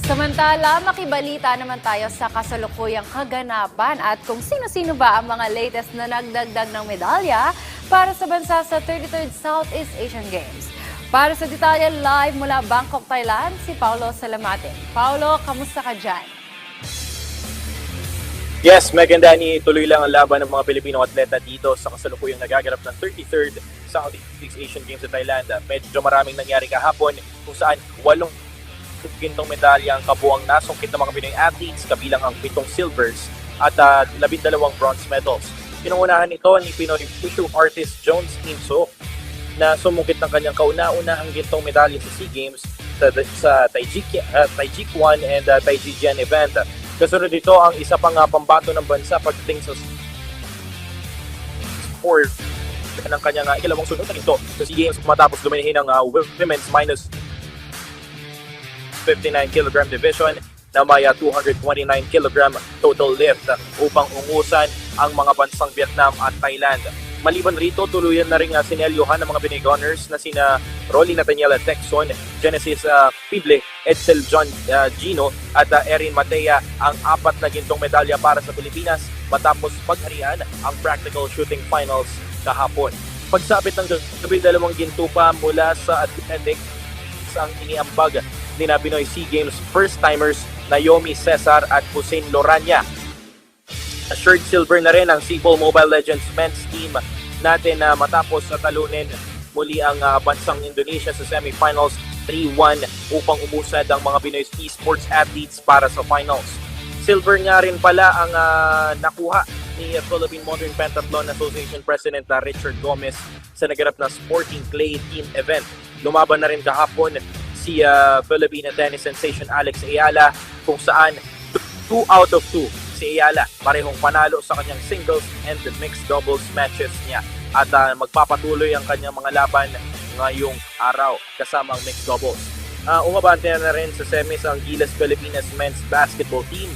Samantala, makibalita naman tayo sa kasalukuyang kaganapan at kung sino-sino ba ang mga latest na nagdagdag ng medalya para sa bansa sa 33rd Southeast Asian Games. Para sa detalye live mula Bangkok, Thailand, si Paolo Salamate. Paolo, kamusta ka dyan? Yes, Meg and Danny, tuloy lang ang laban ng mga Pilipino atleta dito sa kasalukuyang nagaganap ng 33rd Southeast Asian Games sa Thailand. Medyo maraming nangyari kahapon kung saan 8 gintong medalya ang kabuang nasungkit ng mga Pinoy athletes, kabilang ang 7 silvers at 12 bronze medals. Pinangunahan ito ni Pinoy tissue artist Jones Inso na sumungkit ng kanyang kauna-unahang gintong medalya sa SEA Games sa Taijikwan and Taijijian event. Kasunod dito ang isa pang pambato ng bansa pagdating sa sport ng kanyang ikalawang sunod na ginto sa SEA Games matapos duminihin ng women's minus 59 kg division na may 229 kg total lift upang ungusan ang mga bansang Vietnam at Thailand. Maliban rito, tuluyan na rin sinelyuhan ng mga Pinoy Gunners na sina Rolly Nathaniel Texon, Genesis Pible, Edsel John Gino at Erin Matea ang 4 na gintong medalya para sa Pilipinas matapos pagharian ang practical shooting finals kahapon. Pagsapit ng 12 ginto pa mula sa athletics ang iniambag ni na Pinoy SEA Games first-timers Naomi Cesar at Hussein Loranya. Assured silver na rin ang Seapol Mobile Legends men's team natin na matapos sa talunin muli ang bansang Indonesia sa semifinals 3-1 upang umusad ang mga Pinoy esports athletes para sa finals. Silver nga rin pala ang nakuha ni Philippine Modern Pentathlon Association President Richard Gomez sa naganap na Sporting Clay Team event. Lumaban na rin kahapon si Philippine tennis sensation Alex Ayala kung saan 2 out of 2 si Ayala parehong panalo sa kanyang singles and mixed doubles matches niya at magpapatuloy ang kanyang mga laban ngayong araw kasama ang mixed doubles. Umabante na rin sa semis ang Gilas Pilipinas men's basketball team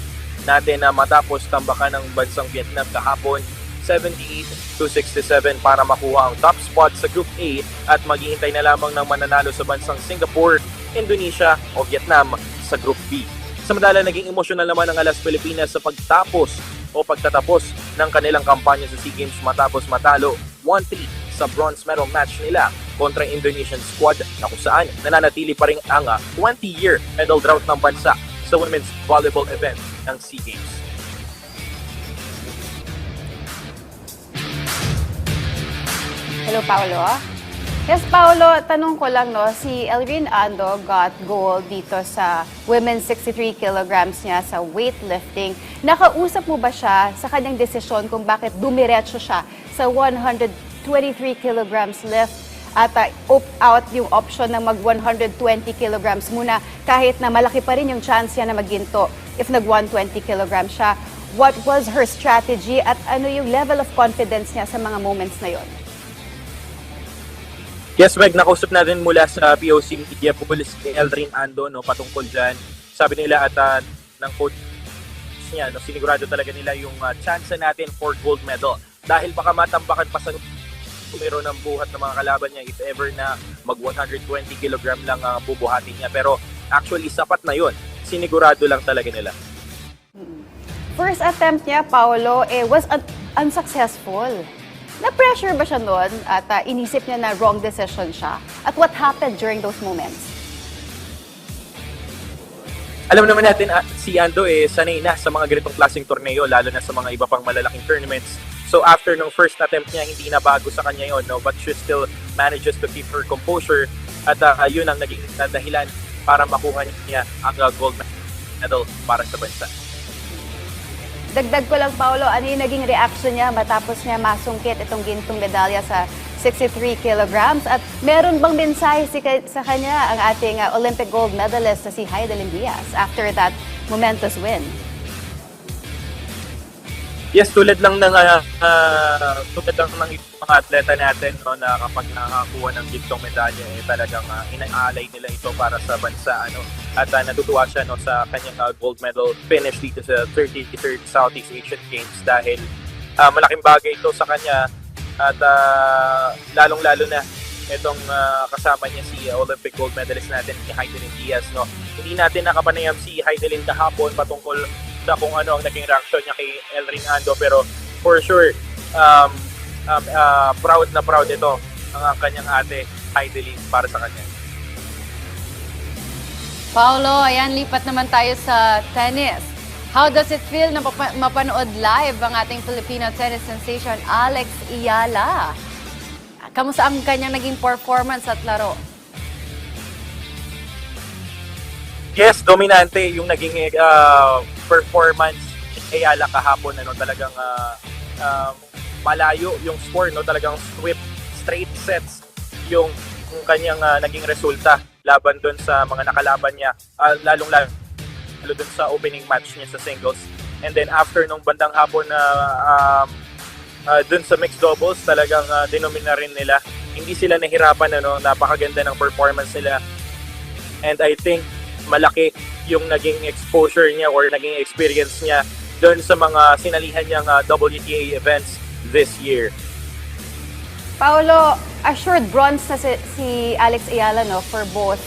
natin na matapos tambakan ng bansang Vietnam kahapon 78-67 para makuha ang top spot sa Group A at maghihintay na lamang ng mananalo sa bansang Singapore, Indonesia o Vietnam sa Group B. Samantala, naging emosyonal naman ang Alas Pilipinas sa pagtatapos ng kanilang kampanya sa SEA Games matapos matalo 1-3 sa bronze medal match nila kontra Indonesian squad na kung saan nananatili pa rin ang 20-year medal drought ng bansa sa women's volleyball event ng SEA Games. Hello, Paolo. Yes, Paolo, tanong ko lang, no, si Elrin Ando got gold dito sa women's 63 kilograms niya sa weightlifting. Nakausap mo ba siya sa kanyang desisyon kung bakit dumiretso siya sa 123 kilograms lift at opt out yung option na mag 120 kilograms muna kahit na malaki pa rin yung chance niya na maginto if nag 120 kilograms siya? What was her strategy at ano yung level of confidence niya sa mga moments na yon? Yes, Meg, nakausap natin mula sa POC Media Pool si Elrin Ando patungkol dyan. Sabi nila at ng coach niya, sinigurado talaga nila yung chance natin for gold medal. Dahil baka matambakan pa sa numero ng buhat ng mga kalaban niya if ever na mag 120 kg lang bubuhatin niya. Pero actually, sapat na yun. Sinigurado lang talaga nila. First attempt niya, Paolo, was unsuccessful. Na-pressure ba siya noon at inisip niya na wrong decision siya? At what happened during those moments? Alam naman natin, si Ando sanay na sa mga ganitong klaseng torneo, lalo na sa mga iba pang malalaking tournaments. So after ng first attempt niya, hindi na bago sa kanya yun, but she still manages to keep her composure at yun ang naging dahilan para makuha niya ang gold medal para sa bansa. Dagdag ko lang, Paolo, ano yung naging reaction niya matapos niya masungkit itong gintong medalya sa 63 kilograms? At meron bang mensahe sa kanya ang ating Olympic gold medalist na si Hidilyn Diaz after that momentous win? Yes, tulad lang ng mga atleta natin na kapag nakakuha ng gintong medalya talagang inaalay nila ito para sa bansa at natutuwa siya sa kanyang gold medal finish dito sa 33rd Southeast Asian Games dahil malaking bagay ito sa kanya at lalong-lalo na itong kasama niya si Olympic gold medalist natin si Heidelin Diaz, no. Hindi natin nakapanayam si Heidelin kahapon patungkol sa kung ano ang naging reaction niya kay Elrin Ando, pero for sure proud ito ang kanyang ate Heidelin para sa kanya. Paolo, ayan, lipat naman tayo sa tennis. How does it feel na mapanood live ang ating Filipino tennis sensation Alex Ayala? Kamusta ang kanyang naging performance at laro? Yes, dominante yung naging performance ni Ayala kahapon, ano, talagang malayo yung score, no, talagang straight sets yung kanyang naging resulta laban doon sa mga nakalaban niya, lalong-lalo doon sa opening match niya sa singles. And then after nung bandang hapon na doon sa mixed doubles, talagang dinomina rin nila. Hindi sila nahirapan, ano, napakaganda ng performance nila. And I think malaki yung naging exposure niya or naging experience niya doon sa mga sinalihan niyang WTA events this year. Paolo, assured bronze na si Alex Ayala, no, for both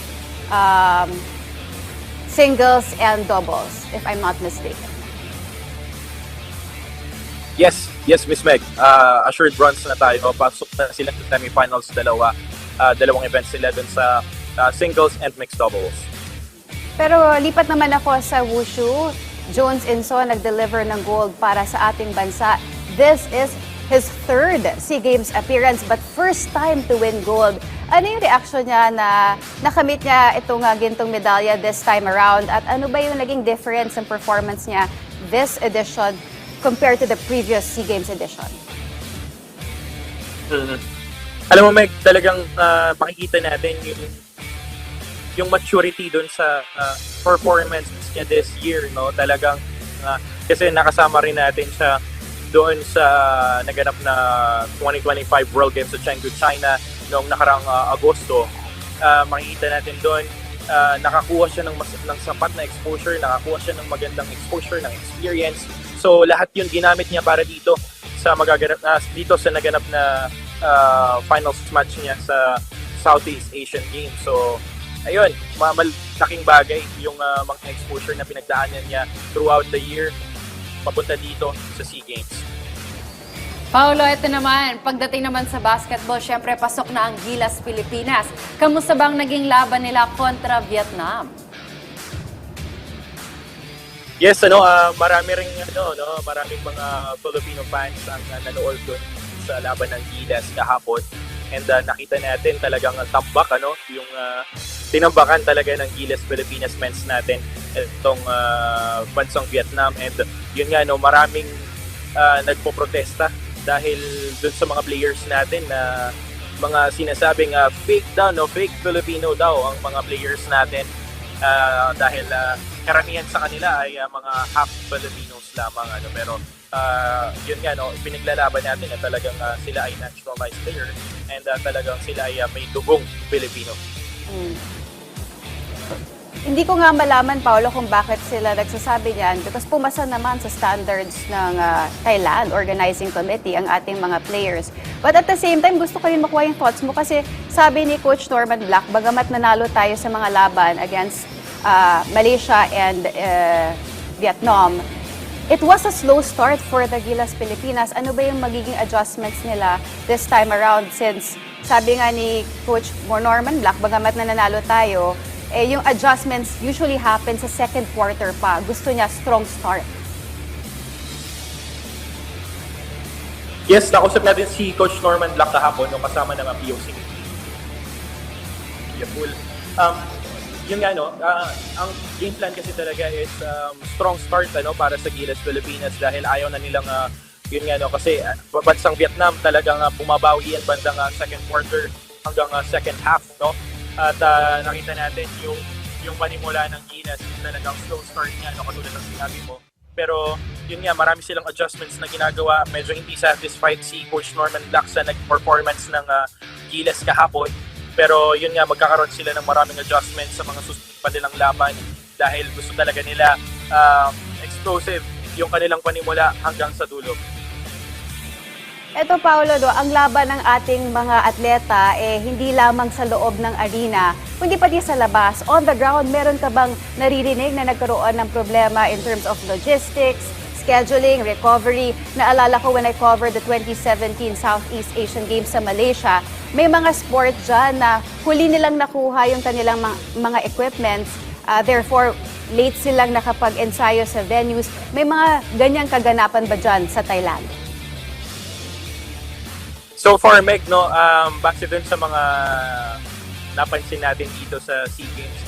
singles and doubles, if I'm not mistaken. Yes, Miss Meg. Assured bronze na tayo. Pasok na sila sa semifinals, dalawang events sila dun sa singles and mixed doubles. Pero lipat naman ako sa wushu. Jones Inso nag-deliver ng gold para sa ating bansa. This is his third SEA Games appearance but first time to win gold. Ano yung reaction niya na nakamit niya itong gintong medalya this time around? At ano ba yung naging difference ng performance niya this edition compared to the previous SEA Games edition? Alam mo, Meg, talagang makikita natin yung maturity dun sa performance niya this year, no? Talagang kasi nakasama rin natin siya doon sa naganap na 2025 World Games sa Chengdu, China noong nakarang Agosto. Makikita natin doon nakakuha siya ng sapat na exposure, nakakuha siya ng magandang exposure, ng experience. So lahat yun ginamit niya para dito sa naganap na finals match niya sa Southeast Asian Games. So ayun, malaking bagay yung mga exposure na pinagdaanan niya throughout the year papunta dito sa SEA Games. Paolo, ito naman, pagdating naman sa basketball, syempre pasok na ang Gilas Pilipinas. Kamusta bang naging laban nila kontra Vietnam? Yes, maraming mga Filipino fans ang nanood doon sa laban ng Gilas kahapon. And nakita natin talagang tambak, yung tinambakan talaga ng Gilas Pilipinas men's natin itong bansang Vietnam. And yun nga, maraming nagpo-protesta dahil dun sa mga players natin na mga sinasabing fake Filipino daw ang mga players natin dahil karamihan sa kanila ay mga half Filipinos lamang, pero yun nga, pinaglalaban natin na talagang sila ay naturalized player and talagang sila ay may dugong Filipino. Hindi ko nga malaman, Paolo, kung bakit sila nagsasabi niyan because pumasa naman sa standards ng Thailand Organizing Committee ang ating mga players. But at the same time, gusto ko rin makuha yung thoughts mo kasi sabi ni Coach Norman Black, bagamat nanalo tayo sa mga laban against Malaysia and Vietnam, it was a slow start for the Gilas Pilipinas. Ano ba yung magiging adjustments nila this time around since sabi nga ni Coach Norman Black, bagamat nanalo tayo, yung adjustments usually happen sa second quarter pa. Gusto niya strong start. Yes, nakausap natin si Coach Norman Black kahapon nung kasama ng POC. Yun nga, ang game plan kasi talaga is strong start para sa Gilas Pilipinas dahil ayaw na nilang yun nga, kasi bansang Vietnam talagang bumabawi ang bandang second quarter hanggang second half, At nakita natin yung panimula ng Gilas, talagang slow start niya, katulad ng sinabi mo. Pero yun nga, marami silang adjustments na ginagawa. Medyo hindi satisfied si Coach Norman Black sa performance ng Gilas kahapon. Pero yun nga, magkakaroon sila ng maraming adjustments sa mga susunod pa nilang laban dahil gusto talaga nila explosive yung kanilang panimula hanggang sa dulo. Eto Paolo, ang laban ng ating mga atleta hindi lamang sa loob ng arena, kundi pati sa labas. On the ground, meron ka bang naririnig na nagkaroon ng problema in terms of logistics, scheduling, recovery? Naalala ko when I covered the 2017 Southeast Asian Games sa Malaysia, may mga sport dyan na huli nilang nakuha yung kanilang mga equipments. Therefore, late silang nakapag-ensayo sa venues. May mga ganyang kaganapan ba dyan sa Thailand? So far, Meg, no, base dun sa mga napansin natin dito sa SEA Games,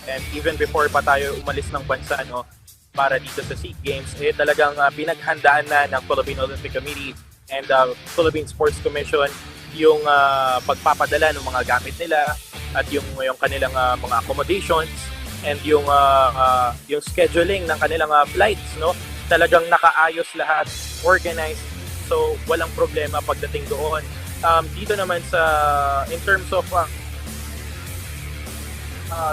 and even before pa tayo umalis ng bansa, no, para dito sa SEA Games, talagang pinaghandaan na ng Philippine Olympic Committee and Philippine Sports Commission yung pagpapadala ng mga gamit nila at yung kanilang mga accommodations and yung scheduling ng kanilang flights, no, talagang nakaayos lahat, organized. So, walang problema pagdating doon. Dito naman in terms of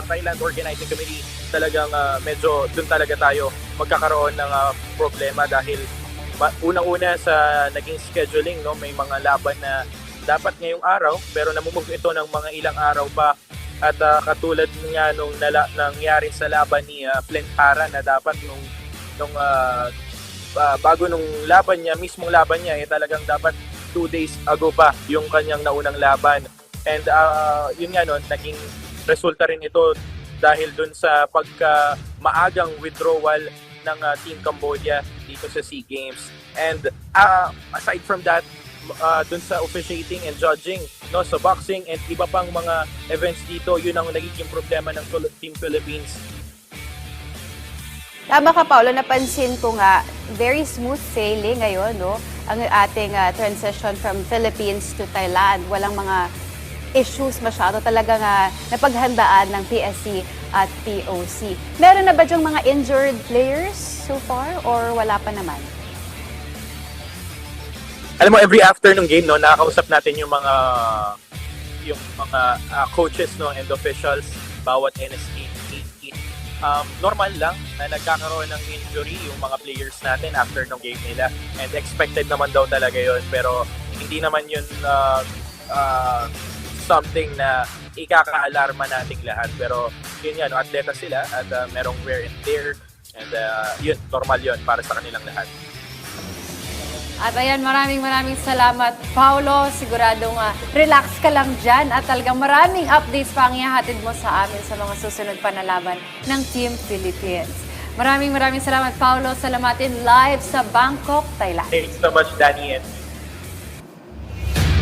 Thailand Organizing Committee, talagang medyo doon talaga tayo magkakaroon ng problema dahil unang-una sa naging scheduling, no, may mga laban na dapat ngayong araw pero namumove ito ng mga ilang araw pa. At katulad nga nung nangyari sa laban ni Plentara na dapat bago nung mismong laban niya, talagang dapat 2 days ago pa yung kanyang naunang laban. And yun nga naging resulta rin ito dahil dun sa maagang withdrawal ng Team Cambodia dito sa SEA Games. And aside from that, dun sa officiating and judging, no, sa boxing and iba pang mga events dito, yun ang nagiging problema ng Team Philippines. Tama ka, Paolo. Napansin ko nga, very smooth sailing ngayon, no? Ang ating transition from Philippines to Thailand. Walang mga issues masyado. Talagang napaghandaan ng PSC at POC. Meron na ba dyang mga injured players so far or wala pa naman? Alam mo, every afternoon game, no, nakakausap natin yung mga coaches, no, and officials, bawat NSA. Normal lang na nagkakaroon ng injury yung mga players natin after ng game nila, and expected naman daw talaga yun, pero hindi naman yun something na ikaka-alarma nating lahat. Pero yun nga, no, atleta sila at merong wear and tear, and yun, normal yun para sa kanilang lahat. At ayan, maraming salamat, Paolo. Siguradong relax ka lang dyan at talagang maraming updates pa ang ihahatid mo sa amin sa mga susunod pa na laban ng Team Philippines. Maraming salamat, Paolo. Salamatin live sa Bangkok, Thailand. Thanks so much, Danny, and